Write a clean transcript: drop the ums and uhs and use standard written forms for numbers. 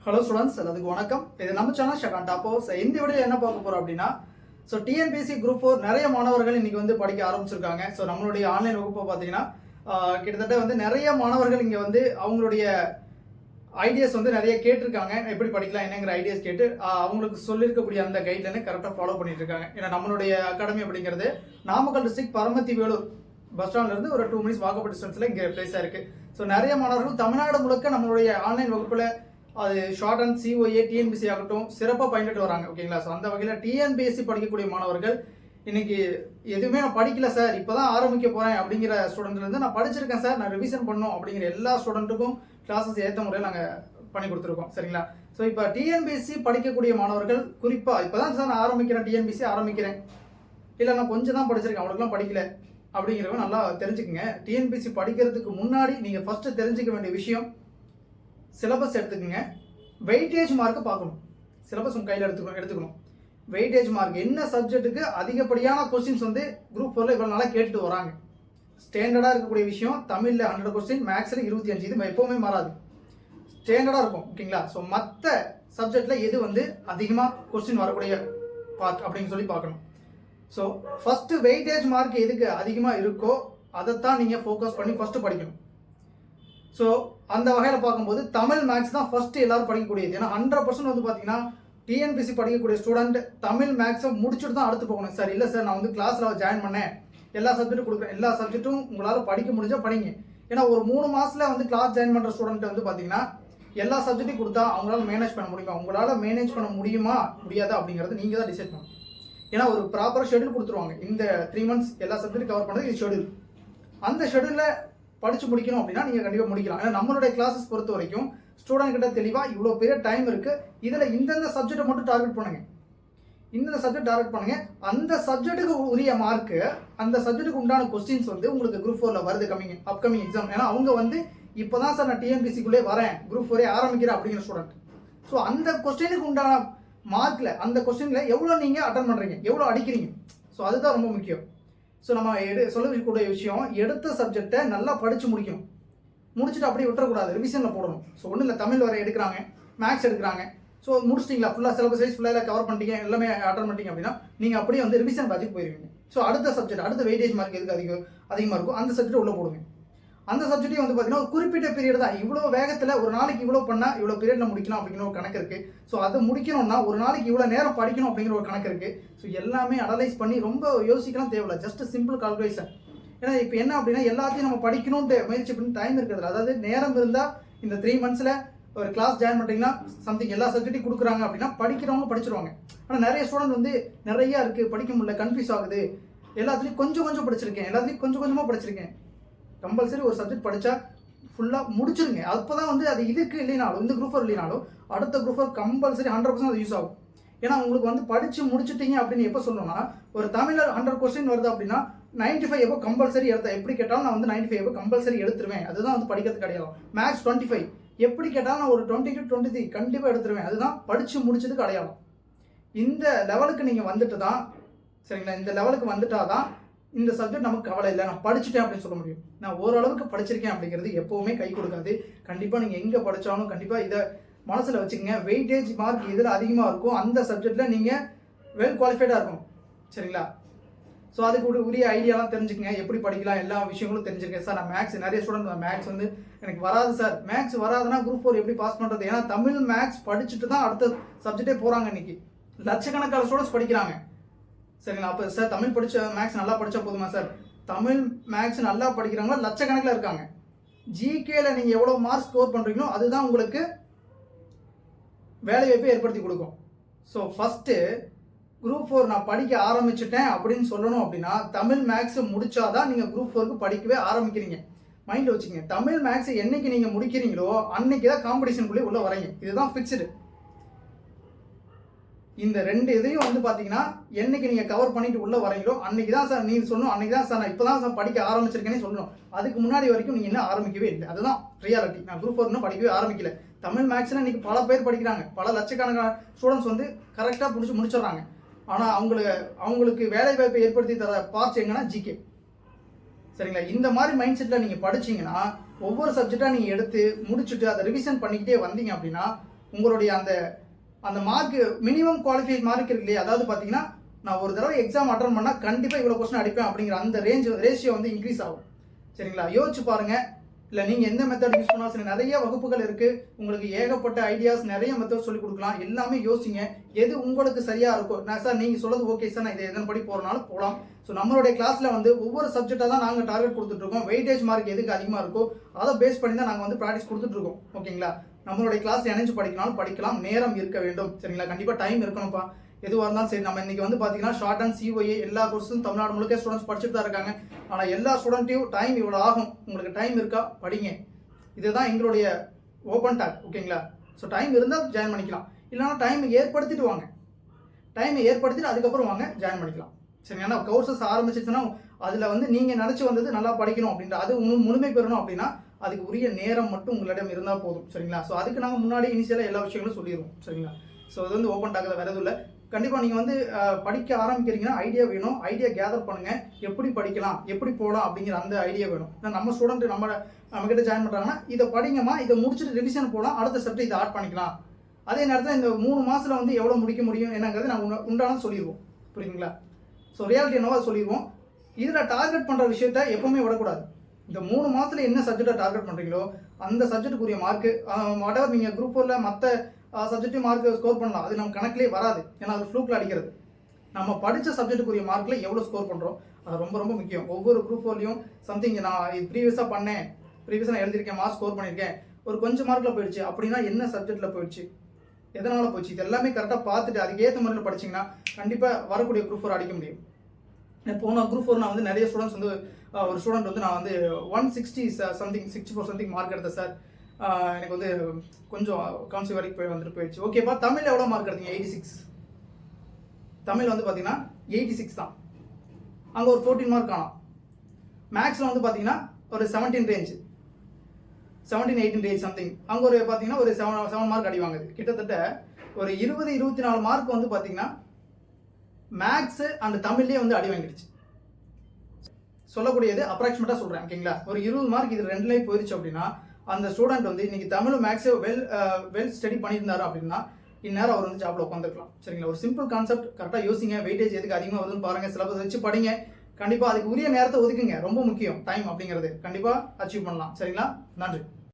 Hello students, எல்லாத்துக்கும் வணக்கம். இது நம்ம சேனல் ஷகான் டாப்போஸ். இந்த வீடியோ என்ன பார்க்க போறோம் அப்படின்னா, டிஎன்பிஎஸ்சி குரூப் 4 நிறைய மாணவர்கள் இன்னைக்கு வந்து படிக்க ஆரம்பிச்சிருக்காங்க. நம்மளுடைய ஆன்லைன் வகுப்பை பார்த்தீங்கன்னா கிட்டத்தட்ட வந்து நிறைய மாணவர்கள் இங்கே வந்து அவங்களுடைய ஐடியாஸ் வந்து நிறைய கேட்டிருக்காங்க. எப்படி படிக்கலாம் என்னங்கிற ஐடியாஸ் கேட்டு அவங்களுக்கு சொல்லியிருக்கக்கூடிய அந்த கைட்லைனை கரெக்டாக ஃபாலோ பண்ணிட்டு இருக்காங்க. ஏன்னா நம்மளுடைய அகாடமி அப்படிங்கிறது நாமக்கல் டிஸ்ட்ரிக்ட் பரமத்தி வேலூர் பஸ் ஸ்டாண்ட்லேருந்து ஒரு 2 மினிட்ஸ் வாக்கபிள் டிஸ்டன்ஸில் இங்கே பிளேஸாக இருக்குது. நிறைய மாணவர்கள் தமிழ்நாடு முழுக்க நம்மளுடைய ஆன்லைன் வகுப்பில் அது ஷார்ட் அண்ட் சிஓஏ டிஎன்பிஎஸ்சி ஆகட்டும் சிறப்பாக பயன்பட்டு வராங்க. ஓகேங்களா? அந்த வகையில் டிஎன்பிஎஸ்சி படிக்கக்கூடிய மாணவர்கள் இன்னைக்கு எதுவுமே நான் படிக்கல சார், இப்போதான் ஆரம்பிக்க போகிறேன் அப்படிங்கிற ஸ்டூடெண்ட்லேருந்து நான் படிச்சிருக்கேன் சார், நான் ரிவிஷன் பண்ணணும் அப்படிங்கிற எல்லா ஸ்டூடெண்ட்டுக்கும் கிளாஸஸ் ஏற்ற முறையில் நாங்கள் பண்ணி கொடுத்துருக்கோம். சரிங்களா? இப்போ டிஎன்பிஎஸ்சி படிக்கக்கூடிய மாணவர்கள் குறிப்பாக இப்போதான் சார் நான் ஆரம்பிக்கிறேன், டிஎன்பிஎஸ்சி ஆரம்பிக்கிறேன், இல்லை நான் கொஞ்சம் தான் படிச்சிருக்கேன் அவ்வளோக்கெல்லாம் படிக்கல அப்படிங்கிறவங்க நல்லா தெரிஞ்சுக்குங்க. டிஎன்பிஎஸ்சி படிக்கிறதுக்கு முன்னாடி நீங்கள் ஃபஸ்ட்டு தெரிஞ்சுக்க வேண்டிய விஷயம், சிலபஸ் எடுத்துக்கோங்க. வெயிட்டேஜ் மார்க்கை பார்க்கணும். சிலபஸ் உங்கள் கையில் எடுத்துக்கணும். வெயிட்டேஜ் மார்க் என்ன சப்ஜெக்ட்டுக்கு அதிகப்படியான கொஸ்டின்ஸ் வந்து குரூப் 4ல் இவ்வளோ நாளாக கேட்டுட்டு வராங்க. ஸ்டாண்டர்டாக இருக்கக்கூடிய விஷயம் தமிழில் 100 கொஸ்டின், மேக்ஸில் 25, இது எப்போவுமே மாறாது, ஸ்டாண்டர்டாக இருக்கும். ஓகேங்களா? மற்ற சப்ஜெக்டில் எது வந்து அதிகமாக கொஸ்டின் வரக்கூடிய பார்ட் அப்படின்னு சொல்லி பார்க்கணும். ஃபஸ்ட்டு வெயிட்டேஜ் மார்க் எதுக்கு அதிகமாக இருக்கோ அதைத்தான் நீங்கள் ஃபோக்கஸ் பண்ணி ஃபஸ்ட்டு படிக்கணும். அந்த வகையில் பார்க்கும்போது தமிழ் மேக்ஸ் தான் ஃபஸ்ட்டு எல்லாரும் படிக்கக்கூடியது. ஏன்னா 100% வந்து பார்த்தீங்கன்னா டிஎன்பிஎஸ்சி படிக்கக்கூடிய ஸ்டூடெண்ட் தமிழ் மேக்ஸை முடிச்சுட்டு தான் அடுத்து போகணும். சார் இல்லை சார், நான் வந்து கிளாஸில் ஜாயின் பண்ணேன், எல்லா சப்ஜெக்ட்டும் கொடுக்குறேன், எல்லா சப்ஜெக்ட்டும் உங்களால் படிக்க முடிஞ்சால் படிங்க. ஏன்னா ஒரு 3 மாதத்தில் வந்து கிளாஸ் ஜாயின் பண்ணுற ஸ்டூடெண்ட் வந்து பார்த்தீங்கன்னா எல்லா சப்ஜெக்ட்டும் கொடுத்தா அவங்களால மேனேஜ் பண்ண முடியுமா, உங்களால் மேனேஜ் பண்ண முடியுமா முடியாதா அப்படிங்கிறது நீங்கள் தான் டிசைட் பண்ணணும். ஏன்னா ஒரு ப்ராப்பராக ஷெடியூல் கொடுத்துருவாங்க. இந்த 3 மந்த்ஸ் எல்லா சப்ஜெக்ட்டும் கவர் பண்ணுறது இது ஷெடியூல். அந்த ஷெடியூலில் படிச்சு முடிக்கணும் அப்படின்னா நீங்கள் கண்டிப்பாக முடிக்கலாம். ஏன்னா நம்மளுடைய கிளாஸஸ் பொறுத்த வரைக்கும் ஸ்டூடெண்ட் கிட்ட தெளிவாக இவ்வளோ பெரிய டைம் இருக்குது, இதில் இந்தந்த சப்ஜெக்டை மட்டும் டார்கெட் பண்ணுங்க, இந்த சப்ஜெக்ட் டார்கெட் பண்ணுங்க. அந்த சப்ஜெக்ட்டுக்கு உரிய மார்க்கு, அந்த சப்ஜெக்ட்டுக்கு உண்டான கொஸ்டின்ஸ் வந்து உங்களுக்கு குரூப் 4ல் வருது அப்கமிங் எக்ஸாம். ஏன்னா அவங்க வந்து இப்போ தான் சார் நான் டிஎன்பிஎஸ்சிக்குள்ளே வரேன், குரூப் 4 ஆரம்பிக்கிறேன் அப்படிங்கிற ஸ்டூடெண்ட். அந்த கொஸ்டினுக்கு உண்டான மார்க்கில், அந்த கொஸ்டினில் எவ்வளோ நீங்கள் அட்டன் பண்ணுறீங்க, எவ்வளோ அடிக்கிறீங்க, அதுதான் ரொம்ப முக்கியம். நம்ம சொல்லக்கூடிய விஷயம், எடுத்த சப்ஜெக்டை நல்லா படித்து முடிக்கணும். முடிச்சுட்டு அப்படியே விட்டுறக்கூடாது, ரிவிஷனில் போடணும். ஒன்றும் இல்லை, தமிழ் வரை எடுக்கிறாங்க, மேக்ஸ் எடுக்கிறாங்க, முடிச்சிட்டிங்களா, ஃபுல்லாக சிலபஸ் வைஸ் ஃபுல்லாக கவர் பண்ணிட்டீங்க, எல்லாமே அட்டன் பண்ணிட்டீங்க அப்படின்னா நீங்கள் அப்படியே வந்து ரிவிஷன் பேட்சுக்கு போயிருவீங்க. அடுத்த சப்ஜெக்ட், அடுத்த வெயிட்டேஜ் மார்க் எதுக்கு அதிகமாக இருக்கும் அந்த சப்ஜெக்ட் உள்ளே போடுங்க. அந்த சப்ஜெக்டையும் வந்து பார்த்தீங்கன்னா ஒரு குறிப்பிட்ட பீரியட் தான், இவ்வளோ வேகத்தில் ஒரு நாளைக்கு இவ்வளோ பண்ணால் இவ்வளோ பீரியடில் முடிக்கலாம் அப்படிங்கிற ஒரு கணக்கு இருக்குது. அதை முடிக்கணும்னா ஒரு நாளைக்கு இவ்வளோ நேரம் படிக்கணும் அப்படிங்கிற ஒரு கணக்கு இருக்குது. எல்லாமே அனலைஸ் பண்ணி ரொம்ப யோசிக்கலாம் தேவையில்லை, ஜஸ்ட் சிம்பிள் கால்குலேஷன். ஏன்னா இப்போ என்ன அப்படின்னா எல்லாத்தையும் நம்ம படிக்கணும்னு முயற்சி பண்ணி டைம் இருக்கிறது, அதாவது நேரம் இருந்தால் இந்த 3 மந்த்ஸில் ஒரு கிளாஸ் ஜாயின் பண்ணிட்டீங்கன்னா சம்திங் எல்லா சப்ஜெக்ட்டையும் கொடுக்குறாங்க அப்படின்னா படிக்கிறவங்க படிச்சிருவாங்க. ஆனால் நிறைய ஸ்டூடெண்ட் வந்து நிறையா இருக்குது, படிக்க முடியல, கன்ஃபியூஸ் ஆகுது, எல்லாத்துலேயும் கொஞ்சம் கொஞ்சம் படிச்சிருக்கேன், எல்லாத்துலேயும் கொஞ்சம் கொஞ்சமாக படிச்சிருக்கேன். கம்பல்சரி ஒரு சப்ஜெக்ட் படித்தா ஃபுல்லாக முடிச்சிருங்க. அப்போ தான் வந்து அது இதுக்கு இல்லைனாலும், இந்த குரூப் 4 இல்லைனாலும் அடுத்த குரூப் 4 கம்பல்சரி 100% அது யூஸ் ஆகும். ஏன்னா உங்களுக்கு வந்து படித்து முடிச்சுட்டீங்க அப்படின்னு எப்போ சொல்லணும்னா, ஒரு தமிழில் 100 கொஸ்டின் வருது அப்படின்னா 95 எப்போ கம்பல்சரி எடுத்தேன், எப்படி கேட்டாலும் நான் வந்து 95 எப்போ கம்பல்சரி எடுத்துருவேன், அதுதான் வந்து படிக்கிறது கிடையாது. மேக்ஸ் 25 எப்படி கேட்டாலும் நான் ஒரு 20 to 23 கண்டிப்பாக எடுத்துருவேன், அதுதான் படித்து முடிச்சதுக்கு அடையாளம். இந்த லெவலுக்கு நீங்கள் வந்துட்டு தான், சரிங்களா, இந்த லெவலுக்கு வந்துட்டா தான் இந்த சப்ஜெக்ட் நமக்கு கவலை இல்லை, நான் படிச்சுட்டேன் அப்படின்னு சொல்ல முடியும். நான் ஓரளவுக்கு படிச்சிருக்கேன் அப்படிங்கிறது எப்போவுமே கை கொடுக்காது. கண்டிப்பாக நீங்கள் எங்கே படித்தாலும் கண்டிப்பாக இதை மனசில் வச்சுக்கோங்க. வெயிட்டேஜ் மார்க் எதில் அதிகமாக இருக்கும் அந்த சப்ஜெக்டில் நீங்கள் வெல் குவாலிஃபைடாக இருக்கணும். சரிங்களா? அதுக்கு உரிய ஐடியாலாம் தெரிஞ்சுக்கங்க, எப்படி படிக்கலாம் எல்லா விஷயங்களும் தெரிஞ்சிருக்கேன். சார் நான் மேக்ஸ், நிறைய ஸ்டூடெண்ட் மேக்ஸ் வந்து எனக்கு வராது சார், மேக்ஸ் வராதுன்னா குரூப் 4 எப்படி பாஸ் பண்ணுறது? ஏன்னா தமிழ் மேக்ஸ் படிச்சுட்டு தான் அடுத்த சப்ஜெக்டே போகிறாங்க. இன்னைக்கு லட்சக்கணக்கான ஸ்டூடெண்ட்ஸ் படிக்கிறாங்க. சரிங்களா? அப்போ சார் தமிழ் படித்த மேக்ஸ் நல்லா படித்தா போதுமா சார்? தமிழ் மேக்ஸ் நல்லா படிக்கிறவங்க லட்சக்கணக்கில் இருக்காங்க. ஜிகேல நீங்கள் எவ்வளோ மார்க் ஸ்கோர் பண்ணுறீங்களோ அதுதான் உங்களுக்கு வேலை வாய்ப்பை ஏற்படுத்தி கொடுக்கும். ஃபஸ்ட்டு குரூப் 4 நான் படிக்க ஆரம்பிச்சுட்டேன் அப்படின்னு சொல்லணும் அப்படின்னா தமிழ் மேக்ஸ் முடிச்சாதான் நீங்கள் குரூப் 4க்கு படிக்கவே ஆரம்பிக்கிறீங்க. மைண்டில் வச்சுக்கோங்க, தமிழ் மேக்ஸ் என்னைக்கு நீங்கள் முடிக்கிறீங்களோ அன்னைக்கு தான் காம்படிஷனுக்குள்ளே உள்ள வரீங்க. இதுதான் ஃபிக்ஸ்டு. இந்த 2 இதையும் வந்து பார்த்தீங்கன்னா என்னைக்கு நீங்கள் கவர் பண்ணிட்டு உள்ளே வரீங்களோ அன்னைக்கு தான் சார் நீங்கள் சொல்லணும், அன்னைக்கு தான் சார் நான் இப்போ தான் சார் படிக்க ஆரம்பிச்சிருக்கேன்னு சொல்லணும். அதுக்கு முன்னாடி வரைக்கும் நீங்கள் இன்னும் ஆரம்பிக்கவே இல்லை. அதுதான் ரியாலிட்டி. நான் குரூப் 4 இன்னும் படிக்கவே ஆரம்பிக்கல. தமிழ் மேக்ஸ்னா இன்னைக்கு பல பேர் படிக்கிறாங்க, பல லட்சக்கணக்கான ஸ்டூடெண்ட்ஸ் வந்து கரெக்டாக முடிச்சிடுறாங்க. ஆனால் அவங்களுக்கு வேலை வாய்ப்பை ஏற்படுத்தி தர பார்ட்ஸ் எங்கன்னா ஜிகே. சரிங்களா? இந்த மாதிரி மைண்ட் செட்டில் நீங்கள் படிச்சிங்கன்னா ஒவ்வொரு சப்ஜெக்டாக நீங்கள் எடுத்து முடிச்சுட்டு அதை ரிவிஷன் பண்ணிக்கிட்டே வந்தீங்க அப்படின்னா உங்களுடைய அந்த அந்த மார்க் மினிமம் குவாலிஃபை மார்க் இருக்கு இல்லையா, அதாவது பார்த்தீங்கன்னா நான் ஒரு தடவை எக்ஸாம் அட்டன் பண்ணால் கண்டிப்பாக இவ்வளோ கொஸ்டின் அடிப்பேன் அப்படிங்கிற அந்த ரேஷியோ வந்து இன்க்ரீஸ் ஆகும். சரிங்களா, யோசிச்சு பாருங்க. இல்லை நீங்கள் எந்த மெத்தட் யூஸ் பண்ணாலும் சரி, நிறைய வகுப்புகள் இருக்குது, உங்களுக்கு ஏகப்பட்ட ஐடியாஸ், நிறைய மெத்தட் சொல்லிக் கொடுக்கலாம். எல்லாமே யோசிங்க, எது உங்களுக்கு சரியாக இருக்கும். நான் சார் நீங்கள் சொல்கிறது ஓகே சார், நான் இதை எதன்படி போகிறனாலும் போகலாம். ஸோ நம்மளுடைய கிளாஸில் வந்து ஒவ்வொரு சப்ஜெக்டாக தான் நாங்கள் டார்கெட் கொடுத்துட்ருக்கோம். வெயிட்டேஜ் மார்க் எதுக்கு அதிகமாக இருக்கோ அதை பேஸ் பண்ணி தான் நாங்கள் வந்து ப்ராக்டிஸ் கொடுத்துட்ருக்கோம். ஓகேங்களா, நம்மளுடைய கிளாஸ் இணைஞ்சு படிக்கனாலும் படிக்கலாம், நேரம் இருக்க வேண்டும். சரிங்களா, கண்டிப்பாக டைம் இருக்கணும்ப்பா. எதுவாக இருந்தாலும் சரி. நம்ம இன்னைக்கு வந்து பார்த்தீங்கன்னா ஷார்ட் அண்ட் சிஓஏ எல்லா கோர்ஸும் தமிழ்நாடு முழுக்க ஸ்டூடெண்ட்ஸ் படிச்சுட்டு தான் இருக்காங்க. ஆனால் எல்லா ஸ்டூடெண்ட்டையும் டைம் இவ்வளோ ஆகும், உங்களுக்கு டைம் இருக்கா படிங்க. இதுதான் எங்களுடைய ஓப்பன் டாக். ஓகேங்களா, ஸோ டைம் இருந்தால் ஜாயின் பண்ணிக்கலாம், இல்லைனா டைம் ஏற்படுத்திட்டு வாங்க. டைமை ஏற்படுத்திட்டு அதுக்கப்புறம் வாங்க ஜாயின் பண்ணிக்கலாம். சரி, ஏன்னா கோர்சஸ் ஆரம்பிச்சிச்சுன்னா அதில் வந்து நீங்கள் நினச்சி வந்தது நல்லா படிக்கணும் அப்படின்ற அது முழுமை பெறணும் அப்படின்னா அதுக்கு உரிய நேரம் மட்டும் உங்களிடம் இருந்தால் போதும். சரிங்களா, ஸோ அதுக்கு நாங்கள் முன்னாடி இனிஷியலாக எல்லா விஷயங்களும் சொல்லிடுவோம். சரிங்களா, ஸோ அது வந்து ஓப்பன் டாக்கில் வேறு எதுவும் இல்லை. கண்டிப்பாக நீங்கள் வந்து படிக்க ஆரம்பிக்கிறீங்கன்னா ஐடியா வேணும், ஐடியா கேதர் பண்ணுங்கள். எப்படி படிக்கலாம், எப்படி போகலாம் அப்படிங்கிற அந்த ஐடியா வேணும். ஏன்னா நம்ம ஸ்டூடெண்ட் நம்மக்கிட்ட ஜாயின் பண்ணுறாங்கன்னா இதை படிங்கம்மா, இதை முடிச்சுட்டு ரிவிஷன் போகலாம், அடுத்த ஸ்டெப்ட்டு இதை ஆட் பண்ணிக்கலாம். அதே நேரத்தில் இந்த 3 மாதத்தில் வந்து எவ்வளோ முடிக்க முடியும் என்னங்கிறது நாங்கள் உண்டான சொல்லிடுவோம். புரியுதுங்களா, ஸோ ரியாலிட்டி என்னவோ சொல்லிடுவோம். இதில் டார்கெட் பண்ணுற விஷயத்த எப்போவுமே விடக்கூடாது. இந்த 3 மாதத்தில் என்ன சப்ஜெக்டை டார்கெட் பண்ணுறீங்களோ அந்த சப்ஜெக்ட்டுக்குரிய மார்க்கு வாட்டவர் நீங்கள் குரூப் 4ல் மற்ற சப்ஜெக்டையும் மார்க் ஸ்கோர் பண்ணலாம், அது நம்ம கணக்கிலே வராது. ஏன்னா அது ஃப்ளூக்கில் அடிக்கிறது. நம்ம படித்த சப்ஜெக்ட்டுக்குரிய மார்க்கில் எவ்வளோ ஸ்கோர் பண்ணுறோம் அது ரொம்ப ரொம்ப முக்கியம். ஒவ்வொரு குரூப் 4லையும் சம்திங் நான் இது ப்ரீவியஸாக நான் எழுதியிருக்கேன், மார்க் ஸ்கோர் பண்ணியிருக்கேன், ஒரு கொஞ்சம் மார்க்கில் போயிடுச்சு அப்படின்னா என்ன சப்ஜெக்டில் போயிடுச்சு, எதனால் போச்சு, இது எல்லாமே கரெக்டாக பார்த்துட்டு அதுக்கேற்ற முறையில் படிச்சிங்கன்னா கண்டிப்பாக வரக்கூடிய குரூப் 4 அடிக்க முடியும். போன குரூப் 4 நான் வந்து நிறைய ஸ்டூடெண்ட்ஸ் வந்து ஒரு ஸ்டூடெண்ட் வந்து நான் வந்து 160 சம்திங் 64 சம்திங் மார்க் எடுத்தேன் சார், எனக்கு வந்து கொஞ்சம் கவுன்சில் வரைக்கும் போயிடுச்சு. ஓகேப்பா, தமிழ் எவ்வளோ மார்க் எடுத்தீங்க? 86. தமிழ் வந்து பார்த்தீங்கன்னா 86 தான். அங்கே ஒரு 14 மார்க் காணும். மேக்ஸில் வந்து பார்த்தீங்கன்னா ஒரு 17 ரேஞ்சு, 17-18 ரேஞ்ச் சம்திங். அங்கே ஒரு பார்த்தீங்கன்னா ஒரு 7 மார்க் அடி வாங்குது. கிட்டத்தட்ட ஒரு 20-24 மார்க் வந்து பார்த்தீங்கன்னா மேக்ஸு அண்ட் தமிழ்லேயே வந்து அடி வாங்கிடுச்சு. சொல்லக்கூடியது அப்ராக்சிமேட்டாக சொல்கிறேன். ஓகேங்களா, ஒரு 20 மார்க் இது ரெண்டுலேயும் போயிடுச்சு அப்படின்னா அந்த ஸ்டூடெண்ட் வந்து இன்னைக்கு தமிழும் மேக்ஸே வெல் ஸ்டடி பண்ணியிருந்தாரு அப்படின்னா இந்நேரம் அவர் வந்து ஜாப்ல உட்காந்துருக்கலாம். சரிங்களா, ஒரு சிம்பிள் கான்செப்ட், கரெக்டாக யோசிங்க. வெயிட்டேஜ் எதுக்கு அதிகமாக வருதுன்னு பாருங்க, சிலபஸ் வச்சு படிங்க. கண்டிப்பாக அதுக்கு உரிய நேரத்தை ஒதுக்குங்க, ரொம்ப முக்கியம் டைம் அப்படிங்கிறது. கண்டிப்பாக அச்சீவ் பண்ணலாம். சரிங்களா, நன்றி.